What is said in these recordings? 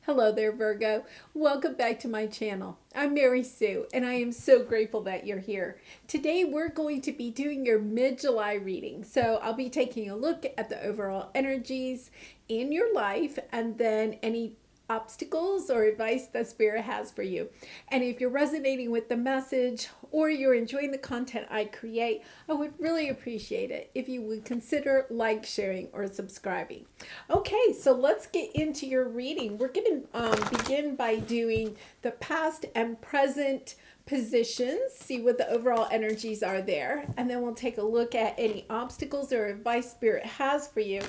Hello there, Virgo. Welcome back to my channel. I'm Mary Sue, and I am so grateful that you're here. Today, we're going to be doing your mid-July reading. So I'll be taking a look at the overall energies in your life and then any obstacles or advice that Spirit has for you. And if you're resonating with the message or you're enjoying the content I create, I would really appreciate it if you would consider like, sharing, or subscribing. Okay, so let's get into your reading. We're going to begin by doing the past and present positions, see what the overall energies are there, and then we'll take a look at any obstacles or advice Spirit has for you,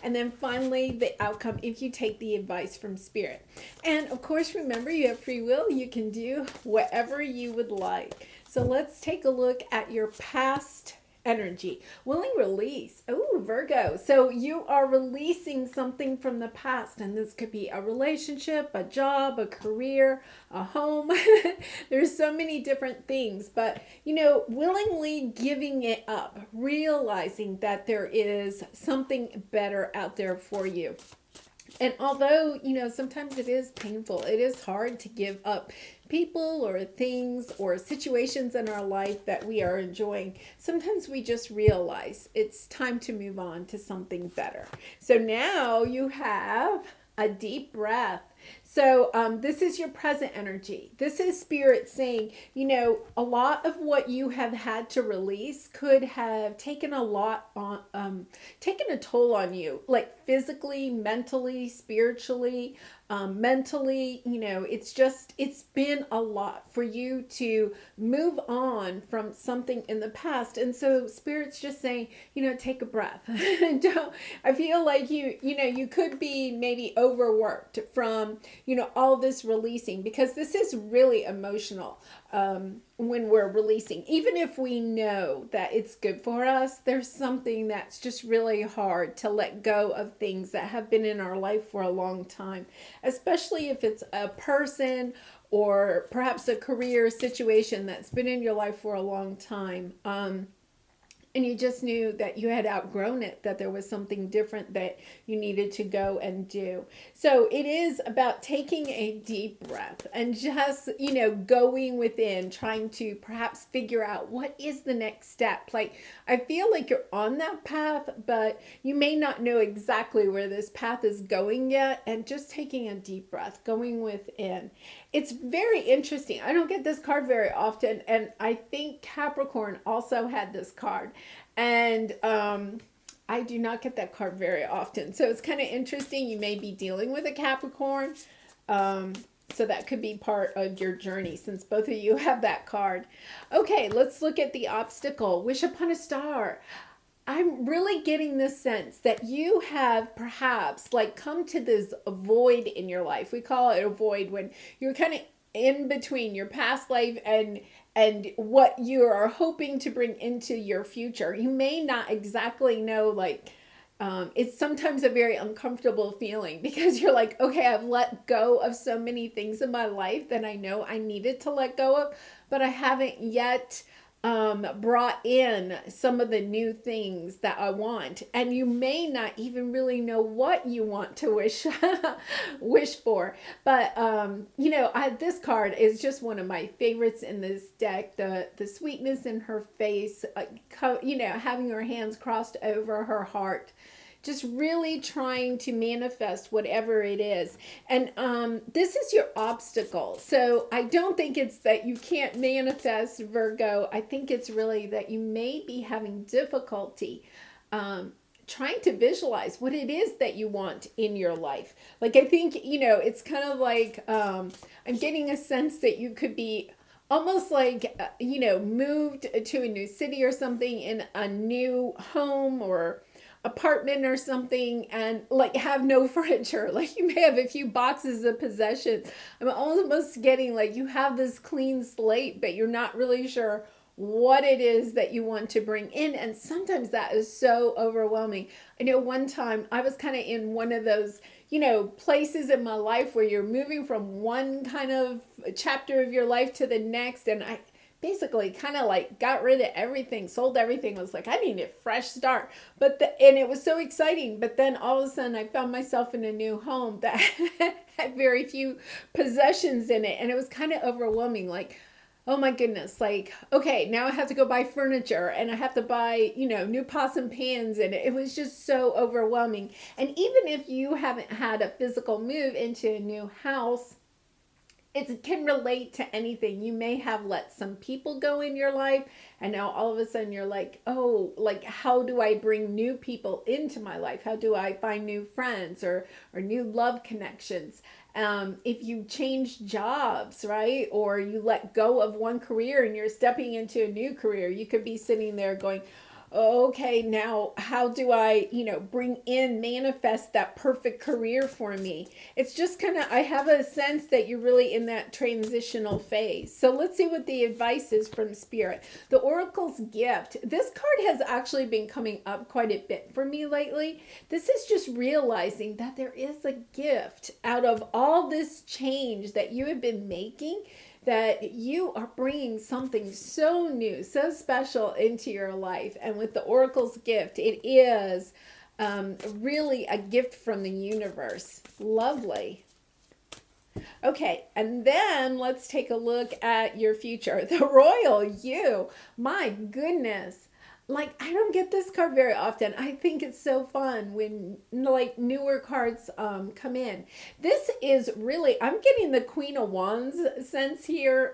and then finally the outcome if you take the advice from Spirit. And of course, remember, you have free will. You can do whatever you would like. So let's take a look at your past energy. Willing release. Oh, Virgo. So you are releasing something from the past, and this could be a relationship, a job, a career, a home. There's so many different things, but willingly giving it up, realizing that there is something better out there for you. And although, sometimes it is painful, it is hard to give up people or things or situations in our life that we are enjoying. Sometimes we just realize it's time to move on to something better. So now you have a deep breath. So this is your present energy. This is Spirit saying, a lot of what you have had to release could have taken taken a toll on you, like physically, mentally, spiritually, mentally. It's been a lot for you to move on from something in the past. And so Spirit's just saying, take a breath. I feel like you could be maybe overworked from, all this releasing, because this is really emotional. When we're releasing, even if we know that it's good for us, there's something that's just really hard to let go of things that have been in our life for a long time, especially if it's a person or perhaps a career situation that's been in your life for a long time. And you just knew that you had outgrown it, that there was something different that you needed to go and do. So it is about taking a deep breath and just, going within, trying to perhaps figure out what is the next step. Like, I feel like you're on that path, but you may not know exactly where this path is going yet. And just taking a deep breath, going within. It's very interesting. I don't get this card very often. And I think Capricorn also had this card. And I do not get that card very often. So it's kind of interesting. You may be dealing with a Capricorn. So that could be part of your journey since both of you have that card. Okay, let's look at the obstacle. Wish upon a star. I'm really getting this sense that you have perhaps come to this void in your life. We call it a void when you're kind of in between your past life and what you are hoping to bring into your future. You may not exactly know, it's sometimes a very uncomfortable feeling because you're like, okay, I've let go of so many things in my life that I know I needed to let go of, but I haven't yet brought in some of the new things that I want. And you may not even really know what you want to wish for. But, this card is just one of my favorites in this deck. The sweetness in her face, having her hands crossed over her heart, just really trying to manifest whatever it is. And this is your obstacle. So I don't think it's that you can't manifest, Virgo. I think it's really that you may be having difficulty trying to visualize what it is that you want in your life. I think, it's kind of like I'm getting a sense that you could be almost moved to a new city or something, in a new home or apartment or something, and have no furniture. You may have a few boxes of possessions. I'm almost getting you have this clean slate, but you're not really sure what it is that you want to bring in. And sometimes that is so overwhelming. I know one time I was kind of in one of those, places in my life where you're moving from one kind of chapter of your life to the next. And I basically kind of like got rid of everything, sold everything, was like, I need a fresh start. And it was so exciting. But then all of a sudden I found myself in a new home that had very few possessions in it. And it was kind of overwhelming. Like, oh my goodness, like, okay, now I have to go buy furniture and I have to buy, new pots and pans. And it was just so overwhelming. And even if you haven't had a physical move into a new house, it can relate to anything. You may have let some people go in your life, and now all of a sudden you're like, oh, like, how do I bring new people into my life? How do I find new friends or new love connections? If you change jobs, right? Or you let go of one career and you're stepping into a new career, you could be sitting there going, okay, now how do I, manifest that perfect career for me? It's just kind of, I have a sense that you're really in that transitional phase. So let's see what the advice is from Spirit. The Oracle's Gift. This card has actually been coming up quite a bit for me lately. This is just realizing that there is a gift out of all this change that you have been making, that you are bringing something so new, so special into your life. And with the Oracle's Gift, it is really a gift from the universe. Lovely. Okay, and then let's take a look at your future. The Royal You. My goodness. Like, I don't get this card very often. I think it's so fun when like newer cards come in. This is really, I'm getting the Queen of Wands sense here.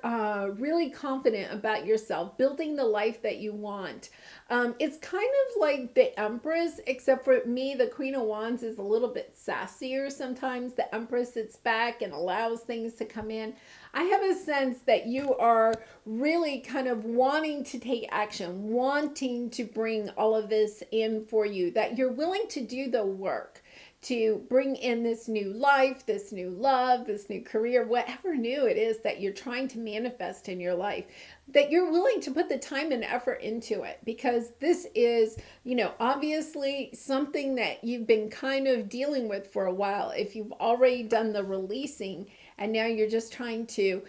Really confident about yourself, building the life that you want. It's kind of like the Empress, except for me, the Queen of Wands is a little bit sassier sometimes. The Empress sits back and allows things to come in. I have a sense that you are really kind of wanting to take action, wanting to bring all of this in for you, that you're willing to do the work to bring in this new life, this new love, this new career, whatever new it is that you're trying to manifest in your life, that you're willing to put the time and effort into it, because this is, obviously something that you've been kind of dealing with for a while. If you've already done the releasing and now you're just trying to,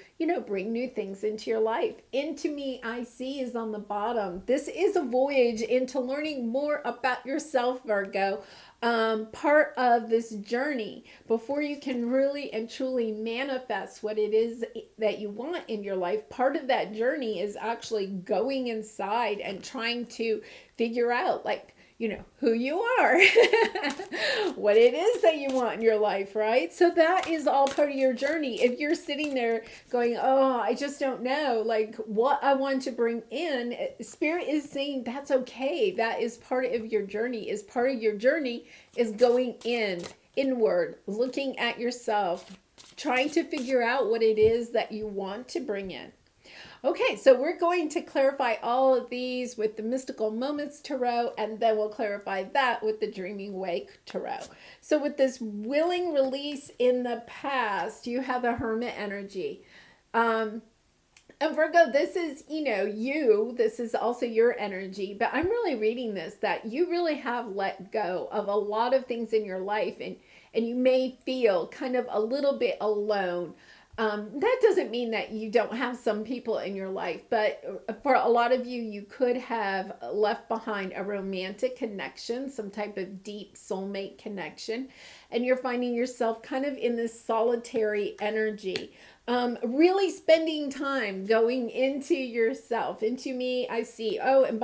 bring new things into your life. Into Me, I See is on the bottom. This is a voyage into learning more about yourself, Virgo. Part of this journey before you can really and truly manifest what it is that you want in your life. Part of that journey is actually going inside and trying to figure out, like, who you are, what it is that you want in your life, right? So that is all part of your journey. If you're sitting there going, oh, I just don't know, like, what I want to bring in, Spirit is saying that's okay. That is part of your journey. Part of your journey is going inward, looking at yourself, trying to figure out what it is that you want to bring in. Okay, so we're going to clarify all of these with the Mystical Moments Tarot, and then we'll clarify that with the Dreaming Wake Tarot. So with this willing release in the past, you have the Hermit energy. And Virgo, this is, this is also your energy, but I'm really reading this, that you really have let go of a lot of things in your life, and you may feel kind of a little bit alone. That doesn't mean that you don't have some people in your life, but for a lot of you, you could have left behind a romantic connection, some type of deep soulmate connection, and you're finding yourself kind of in this solitary energy. Really spending time going into yourself. Into Me, I See. Oh, and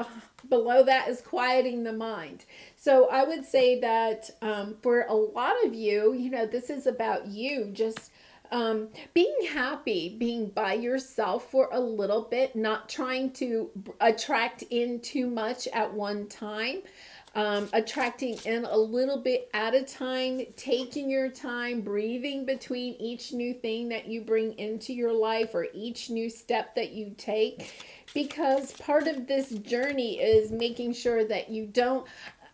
below that is quieting the mind. So I would say that for a lot of you, this is about you just being happy, being by yourself for a little bit, not trying to attract in too much at one time, attracting in a little bit at a time, taking your time, breathing between each new thing that you bring into your life or each new step that you take, because part of this journey is making sure that you don't,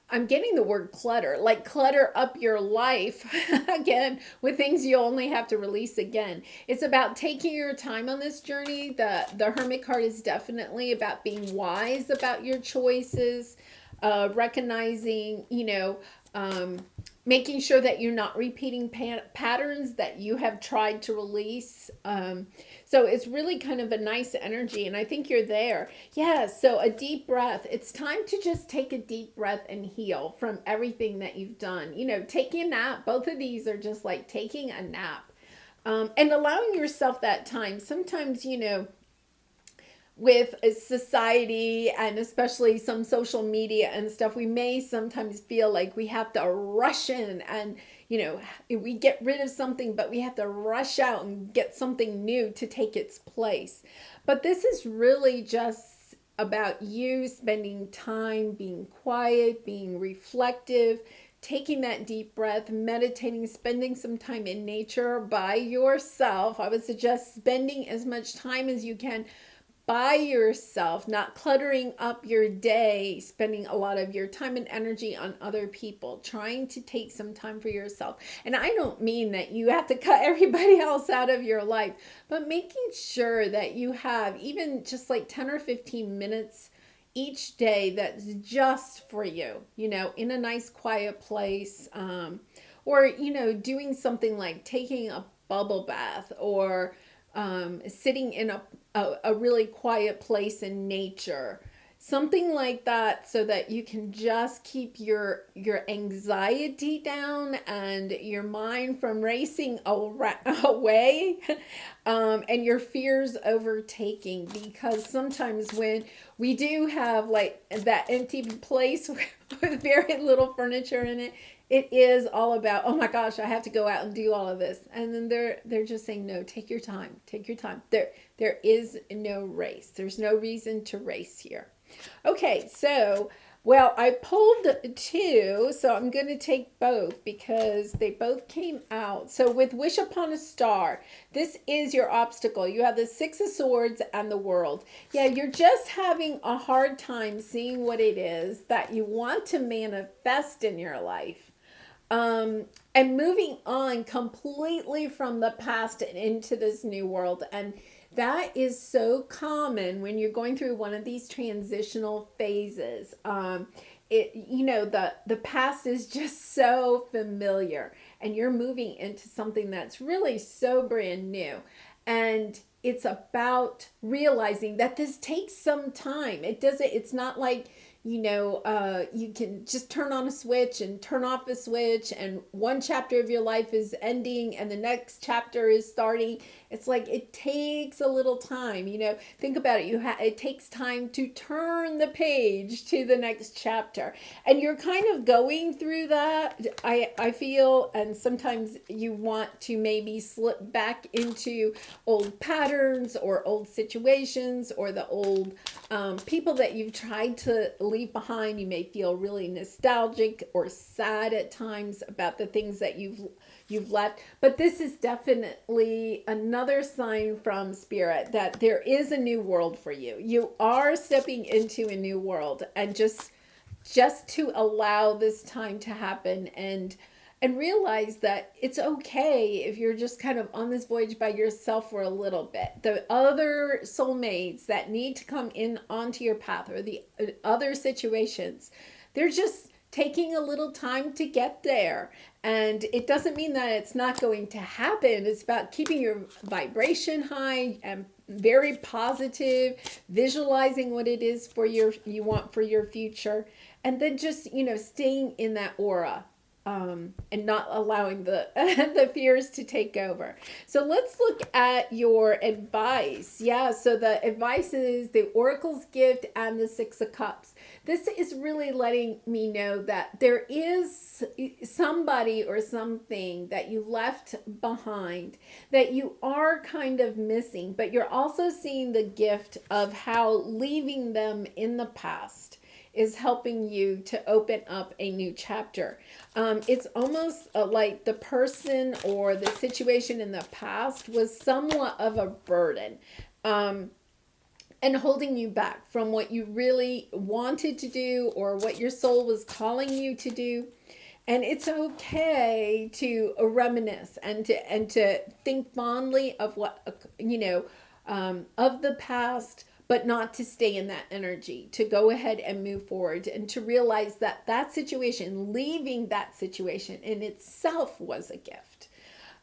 I'm getting the word clutter, like clutter up your life again with things you only have to release again. It's about taking your time on this journey. The Hermit card is definitely about being wise about your choices, recognizing, making sure that you're not repeating patterns that you have tried to release. So it's really kind of a nice energy, and I think you're there. Yeah, so a deep breath. It's time to just take a deep breath and heal from everything that you've done. Taking a nap, both of these are just like taking a nap. And allowing yourself that time. Sometimes, with a society and especially some social media and stuff, we may sometimes feel like we have to rush in and, we get rid of something, but we have to rush out and get something new to take its place. But this is really just about you spending time being quiet, being reflective, taking that deep breath, meditating, spending some time in nature by yourself. I would suggest spending as much time as you can by yourself, not cluttering up your day, spending a lot of your time and energy on other people, trying to take some time for yourself. And I don't mean that you have to cut everybody else out of your life, but making sure that you have even just like 10 or 15 minutes each day that's just for you, in a nice quiet place, or, doing something like taking a bubble bath, or sitting in a really quiet place in nature, something like that, so that you can just keep your anxiety down and your mind from racing away, and your fears overtaking. Because sometimes when we do have like that empty place with very little furniture in it, it is all about, oh my gosh, I have to go out and do all of this. And then they're just saying, no, take your time. Take your time. There is no race. There's no reason to race here. Okay, so, well, I pulled two, so I'm going to take both because they both came out. So with Wish Upon a Star, this is your obstacle. You have the Six of Swords and the World. Yeah, you're just having a hard time seeing what it is that you want to manifest in your life. And moving on completely from the past and into this new world. And that is so common when you're going through one of these transitional phases. The past is just so familiar, and you're moving into something that's really so brand new. And it's about realizing that this takes some time. It's not like, you can just turn on a switch and turn off a switch, and one chapter of your life is ending and the next chapter is starting. It's like it takes a little time. Think about it. It takes time to turn the page to the next chapter, and you're kind of going through that. I feel, and sometimes you want to maybe slip back into old patterns or old situations or the old people that you've tried to leave behind. You may feel really nostalgic or sad at times about the things that you've left. But this is definitely another sign from Spirit that there is a new world for you. You are stepping into a new world, and just to allow this time to happen, and realize that it's okay if you're just kind of on this voyage by yourself for a little bit. The other soulmates that need to come in onto your path, or the other situations, they're just taking a little time to get there. And it doesn't mean that it's not going to happen. It's about keeping your vibration high and very positive, visualizing what it is you want for your future, and then just, staying in that aura. And not allowing the the fears to take over. So let's look at your advice. Yeah, so the advice is the Oracle's Gift and the Six of Cups. This is really letting me know that there is somebody or something that you left behind that you are kind of missing, but you're also seeing the gift of how leaving them in the past is helping you to open up a new chapter. It's almost like the person or the situation in the past was somewhat of a burden, and holding you back from what you really wanted to do or what your soul was calling you to do. And it's okay to reminisce and to think fondly of what, of the past, but not to stay in that energy, to go ahead and move forward, and to realize that that situation, leaving that situation in itself was a gift.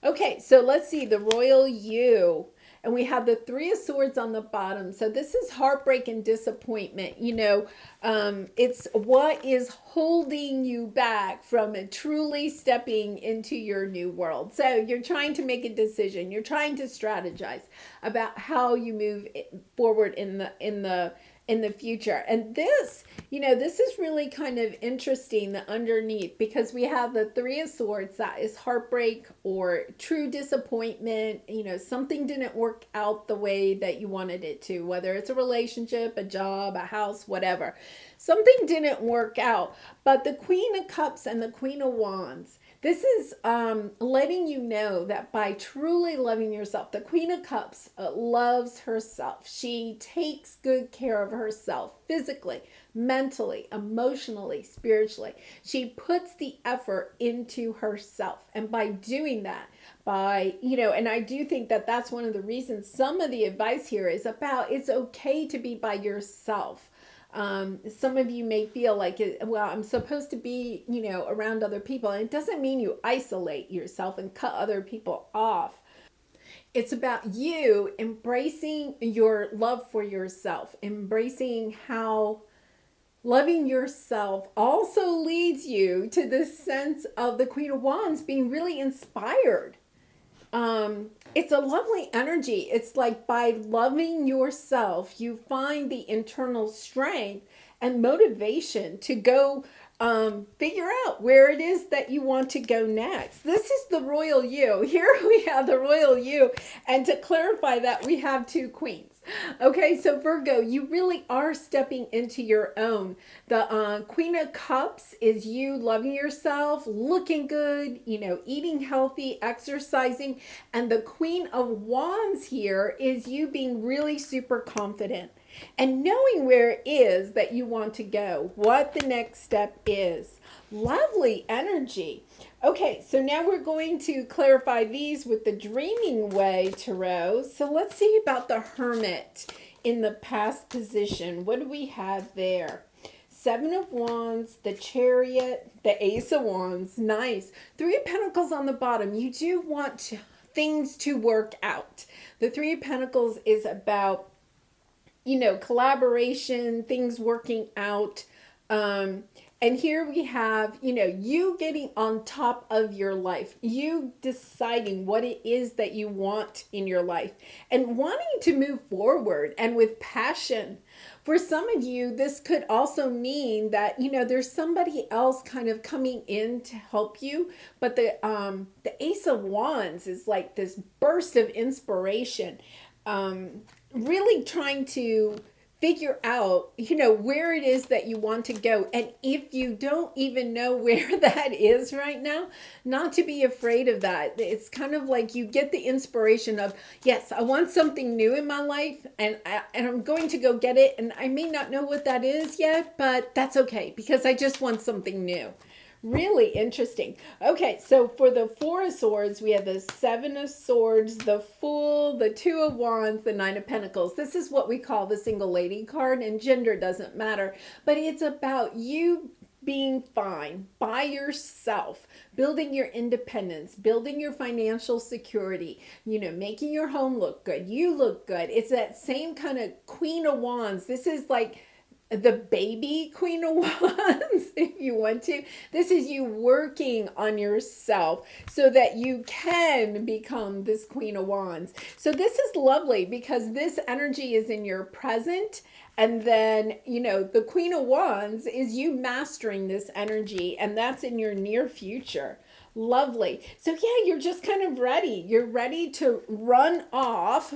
Okay, so let's see the royal you. And we have the Three of Swords on the bottom. So this is heartbreak and disappointment. It's what is holding you back from truly stepping into your new world. So you're trying to make a decision. You're trying to strategize about how you move forward in the future. And this is really kind of interesting, the underneath, because we have the Three of Swords, that is heartbreak or true disappointment. Something didn't work out the way that you wanted it to, whether it's a relationship, a job, a house, whatever. Something didn't work out. But the Queen of Cups and the Queen of Wands, this is letting you know that by truly loving yourself, the Queen of Cups loves herself. She takes good care of herself physically, mentally, emotionally, spiritually. She puts the effort into herself. And by doing that, and I do think that that's one of the reasons some of the advice here is about it's okay to be by yourself. Some of you may feel like, well, I'm supposed to be, around other people. And it doesn't mean you isolate yourself and cut other people off. It's about you embracing your love for yourself, embracing how loving yourself also leads you to this sense of the Queen of Wands being really inspired. It's a lovely energy. It's like by loving yourself, you find the internal strength and motivation to go figure out where it is that you want to go next. This is the royal you. Here we have the royal you. And to clarify that, we have two queens. Okay, so Virgo, you really are stepping into your own. The Queen of Cups is you loving yourself, looking good, eating healthy, exercising. And the Queen of Wands here is you being really super confident and knowing where it is that you want to go, what the next step is. Lovely energy. Okay, so now we're going to clarify these with the Dreaming Way Tarot. So let's see about the Hermit in the past position. What do we have there? Seven of Wands, the Chariot, the Ace of Wands. Nice. Three of Pentacles on the bottom. You do want things to work out. The Three of Pentacles is about collaboration, things working out. And here we have, you getting on top of your life, you deciding what it is that you want in your life and wanting to move forward and with passion. For some of you, this could also mean that, there's somebody else kind of coming in to help you. But the Ace of Wands is like this burst of inspiration. Really trying to figure out, where it is that you want to go. And if you don't even know where that is right now, not to be afraid of that. It's kind of like you get the inspiration of, yes, I want something new in my life and I'm going to go get it. And I may not know what that is yet, but that's okay because I just want something new. Really interesting. Okay, so for the Four of Swords, we have the Seven of Swords, the Fool, the Two of Wands, the Nine of Pentacles. This is what we call the single lady card, and gender doesn't matter. But it's about you being fine by yourself, building your independence, building your financial security, making your home look good. You look good. It's that same kind of Queen of Wands. This is like the baby Queen of Wands, if you want to. This is you working on yourself so that you can become this Queen of Wands. So this is lovely because this energy is in your present. And then, the Queen of Wands is you mastering this energy, and that's in your near future. Lovely. So yeah, you're just kind of ready. You're ready to run off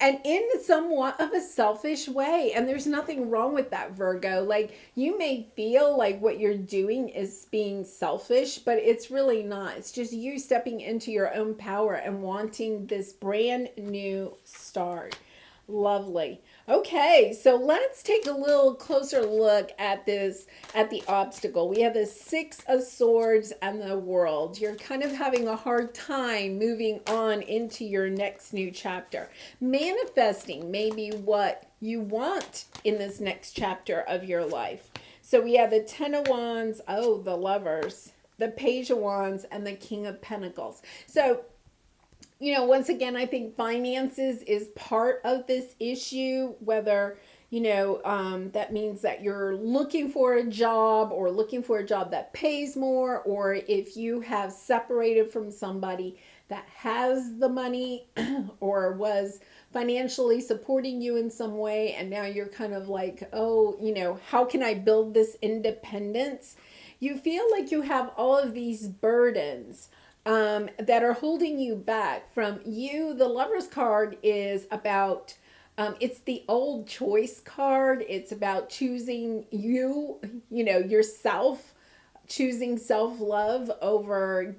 and in somewhat of a selfish way. And there's nothing wrong with that, Virgo. Like, you may feel like what you're doing is being selfish, but it's really not. It's just you stepping into your own power and wanting this brand new start. Lovely. Okay, so let's take a little closer look at this, at the obstacle. We have the Six of Swords and the World. You're kind of having a hard time moving on into your next new chapter. Manifesting maybe what you want in this next chapter of your life. So we have the Ten of Wands, oh, the Lovers, the Page of Wands, and the King of Pentacles. So once again, I think finances is part of this issue, whether, that means that you're looking for a job or looking for a job that pays more, or if you have separated from somebody that has the money or was financially supporting you in some way, and now you're kind of like, oh, how can I build this independence? You feel like you have all of these burdens that are holding you back from you. The Lover's card is about, it's the old choice card. It's about choosing yourself, choosing self-love over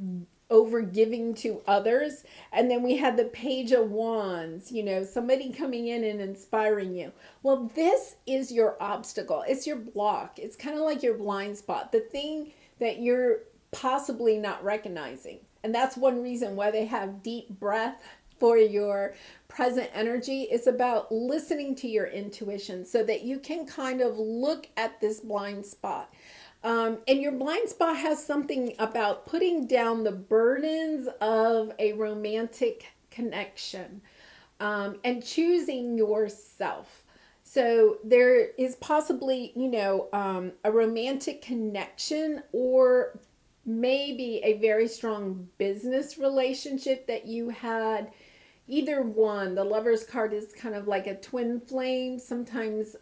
giving to others. And then we had the Page of Wands, somebody coming in and inspiring you. Well, this is your obstacle. It's your block. It's kind of like your blind spot, the thing that you're possibly not recognizing. And that's one reason why they have deep breath for your present energy. It's about listening to your intuition so that you can kind of look at this blind spot. And your blind spot has something about putting down the burdens of a romantic connection, and choosing yourself. So there is possibly, a romantic connection, or maybe a very strong business relationship that you had. Either one. The Lover's card is kind of like a twin flame, sometimes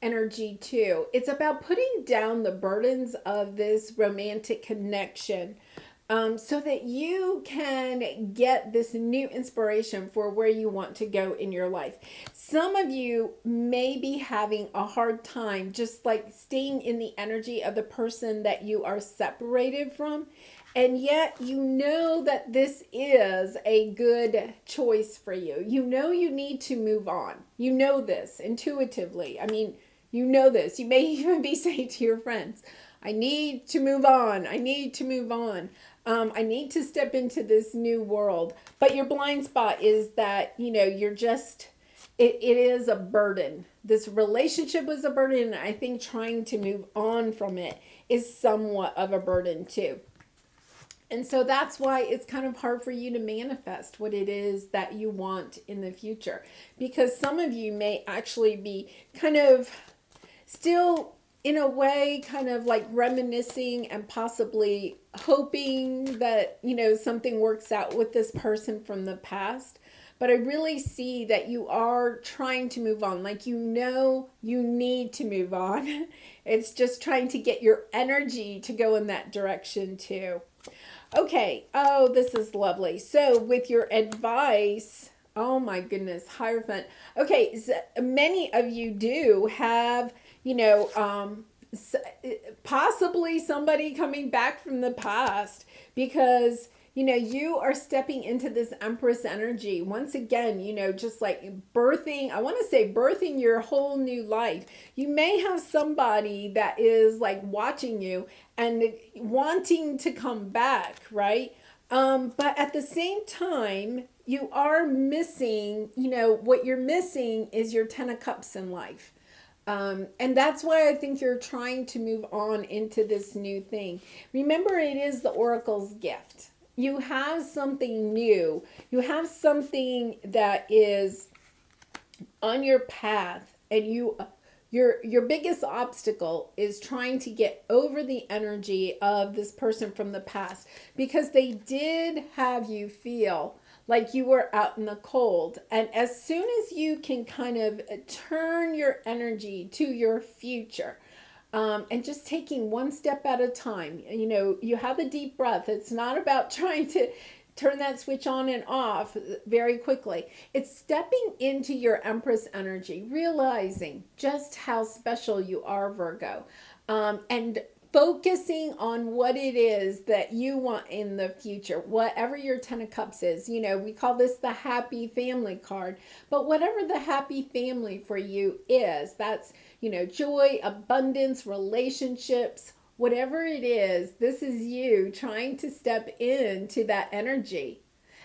energy too. It's about putting down the burdens of this romantic connection, so that you can get this new inspiration for where you want to go in your life. Some of you may be having a hard time just like staying in the energy of the person that you are separated from. And yet you know that this is a good choice for you. You need to move on. You know this intuitively. I mean, you know this. You may even be saying to your friends, I need to move on. I need to move on. I need to step into this new world. But your blind spot is that, you're just, it is a burden. This relationship was a burden. And I think trying to move on from it is somewhat of a burden too. And so that's why it's kind of hard for you to manifest what it is that you want in the future. Because some of you may actually be kind of still, in a way, kind of like reminiscing and possibly hoping that, something works out with this person from the past. But I really see that you are trying to move on. Like, you need to move on. It's just trying to get your energy to go in that direction too. Okay. Oh, this is lovely. So with your advice, oh my goodness, Hierophant. Okay. So many of you do have, possibly somebody coming back from the past, because you are stepping into this Empress energy once again, just like birthing, I want to say birthing your whole new life. You may have somebody that is like watching you and wanting to come back, right? But at the same time, you are missing, what you're missing is your Ten of Cups in life. And that's why I think you're trying to move on into this new thing. Remember, it is the Oracle's gift. You have something new. You have something that is on your path, and your biggest obstacle is trying to get over the energy of this person from the past, because they did have you feel like you were out in the cold. And as soon as you can kind of turn your energy to your future, and just taking one step at a time, you have a deep breath. It's not about trying to turn that switch on and off very quickly. It's stepping into your Empress energy, realizing just how special you are, Virgo. And focusing on what it is that you want in the future, whatever your 10 of cups is. We call this the happy family card, but whatever the happy family for you is, that's, joy, abundance, relationships, whatever it is, this is you trying to step into that energy.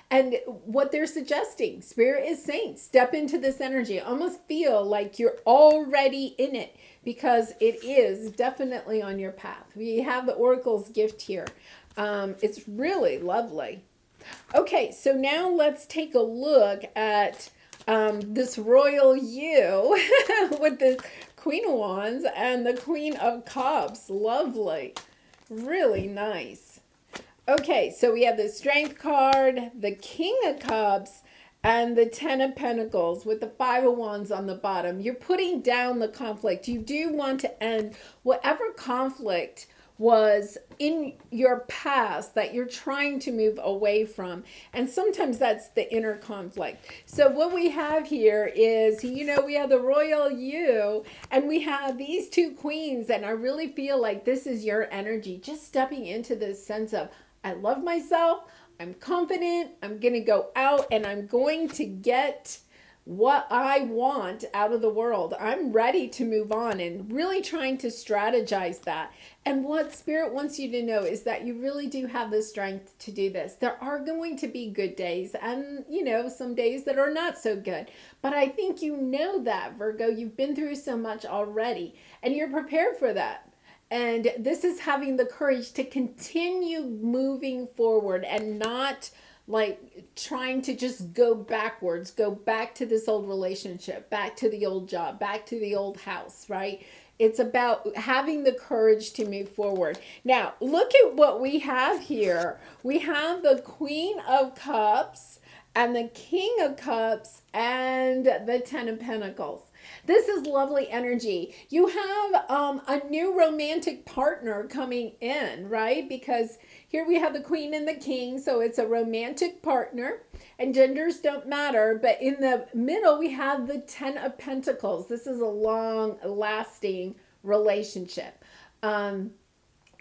And what they're suggesting, Spirit is saying, step into this energy. Almost feel like you're already in it, because it is definitely on your path. We have the Oracle's gift here. It's really lovely. Okay, so now let's take a look at this royal you with the Queen of Wands and the Queen of Cups. Lovely. Really nice. Okay, so we have the Strength card, the King of Cups, and the 10 of Pentacles with the 5 of Wands on the bottom. You're putting down the conflict. You do want to end whatever conflict was in your past that you're trying to move away from. And sometimes that's the inner conflict. So what we have here is, we have the royal you, and we have these two queens, and I really feel like this is your energy, just stepping into this sense of, I love myself, I'm confident, I'm going to go out and I'm going to get what I want out of the world. I'm ready to move on, and really trying to strategize that. And what Spirit wants you to know is that you really do have the strength to do this. There are going to be good days and, some days that are not so good. But I think that, Virgo, you've been through so much already and you're prepared for that. And this is having the courage to continue moving forward and not like trying to just go backwards, go back to this old relationship, back to the old job, back to the old house, right? It's about having the courage to move forward. Now, look at what we have here. We have the Queen of Cups and the King of Cups and the 10 of Pentacles. This is lovely energy. You have a new romantic partner coming in, right? Because here we have the Queen and the King, so it's a romantic partner, and genders don't matter. But in the middle, we have the 10 of Pentacles. This is a long-lasting relationship.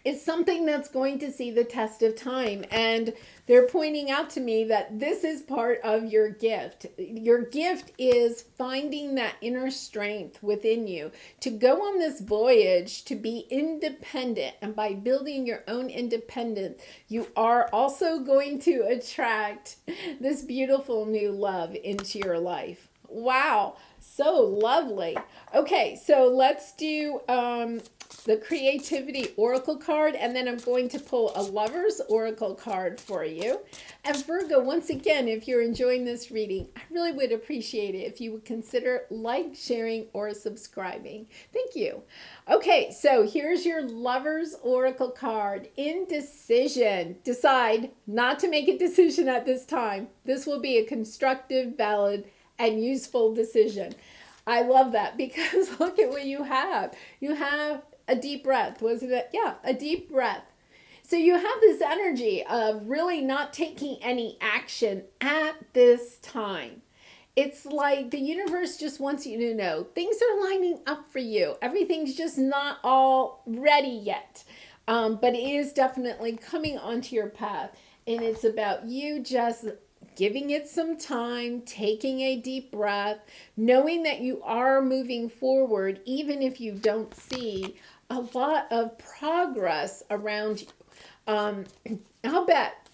It's something that's going to see the test of time. And they're pointing out to me that this is part of your gift. Your gift is finding that inner strength within you to go on this voyage to be independent. And by building your own independence, you are also going to attract this beautiful new love into your life. Wow, so lovely. Okay, so let's do the Creativity Oracle card, and then I'm going to pull a Lover's Oracle card for you. And Virgo, once again, if you're enjoying this reading, I really would appreciate it if you would consider sharing, or subscribing. Thank you. Okay, so here's your Lover's Oracle card. Indecision. Decide not to make a decision at this time. This will be a constructive, valid, and useful decision. I love that, because look at what you have. You have a deep breath, wasn't it? Yeah, a deep breath. So you have this energy of really not taking any action at this time. It's like the universe just wants you to know things are lining up for you. Everything's just not all ready yet. But it is definitely coming onto your path. And it's about you just giving it some time, taking a deep breath, knowing that you are moving forward, even if you don't see a lot of progress around you. I'll bet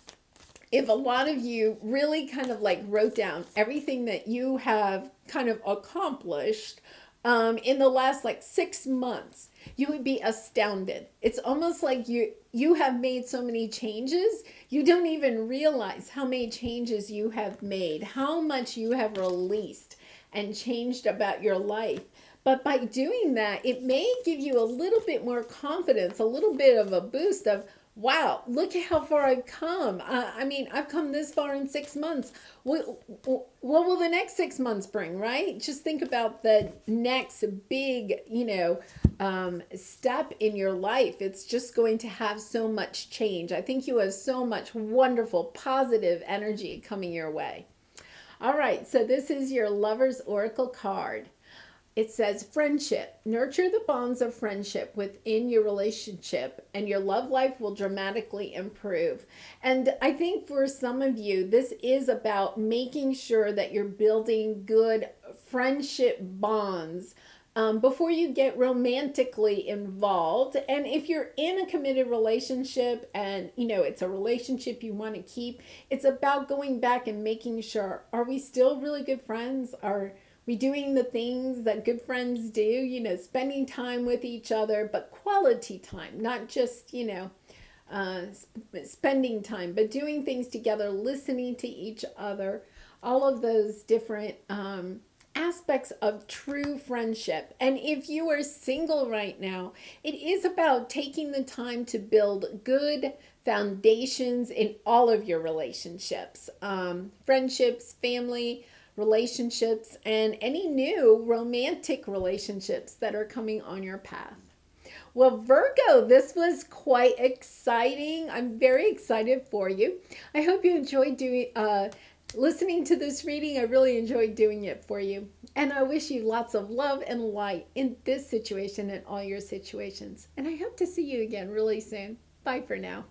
if a lot of you really kind of wrote down everything that you have kind of accomplished in the last 6 months, you would be astounded. It's almost like you have made so many changes, you don't even realize how many changes you have made, how much you have released and changed about your life. But by doing that, it may give you a little bit more confidence, a little bit of a boost of, wow, look at how far I've come. I've come this far in 6 months. What will the next 6 months bring, right? Just think about the next big, step in your life. It's just going to have so much change. I think you have so much wonderful, positive energy coming your way. All right, so this is your Lover's Oracle card. it says friendship. Nurture the bonds of friendship within your relationship, and your love life will dramatically improve. And I think for some of you, this is about making sure that you're building good friendship bonds before you get romantically involved. And if you're in a committed relationship and it's a relationship you want to keep, it's about going back and making sure, are we still really good friends? Are we doing the things that good friends do? Spending time with each other, but quality time, not just spending time, but doing things together, listening to each other, all of those different aspects of true friendship. And if you are single right now, it is about taking the time to build good foundations in all of your relationships, friendships, family relationships, and any new romantic relationships that are coming on your path. Well, Virgo, this was quite exciting. I'm very excited for you. I hope you enjoyed listening to this reading. I really enjoyed doing it for you. And I wish you lots of love and light in this situation and all your situations. And I hope to see you again really soon. Bye for now.